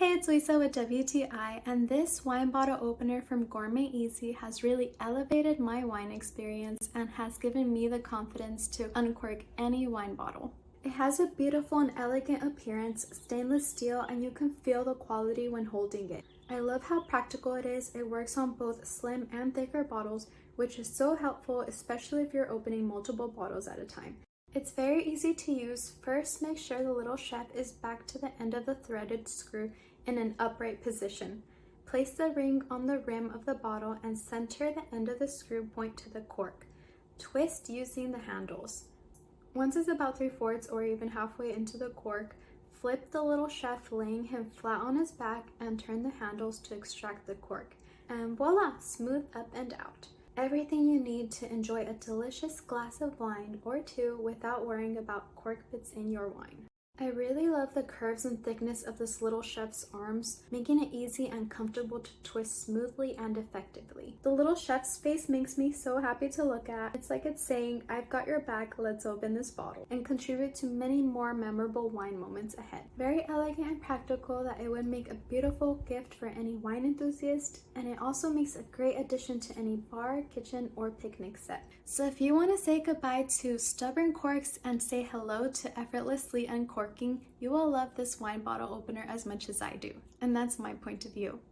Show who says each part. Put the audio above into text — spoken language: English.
Speaker 1: Hey, it's Lisa with WTI, and this wine bottle opener from Gourmet Easy has really elevated my wine experience and has given me the confidence to uncork any wine bottle. It has a beautiful and elegant appearance, stainless steel, and you can feel the quality when holding it. I love how practical it is. It works on both slim and thicker bottles, which is so helpful, especially if you're opening multiple bottles at a time. It's very easy to use. First, make sure the little shaft is back to the end of the threaded screw in an upright position. Place the ring on the rim of the bottle and center the end of the screw point to the cork. Twist using the handles. Once it's about 3/4 or even halfway into the cork, flip the little shaft, laying him flat on his back, and turn the handles to extract the cork. And voila, smooth up and out. Everything you need to enjoy a delicious glass of wine or two without worrying about cork bits in your wine. I really love the curves and thickness of this little chef's arms, making it easy and comfortable to twist smoothly and effectively. The little chef's face makes me so happy to look at. It's like it's saying, "I've got your back, let's open this bottle," and contribute to many more memorable wine moments ahead. Very elegant and practical that it would make a beautiful gift for any wine enthusiast, and it also makes a great addition to any bar, kitchen, or picnic set. So if you want to say goodbye to stubborn corks and say hello to effortlessly uncorking, you will love this wine bottle opener as much as I do. And that's my point of view.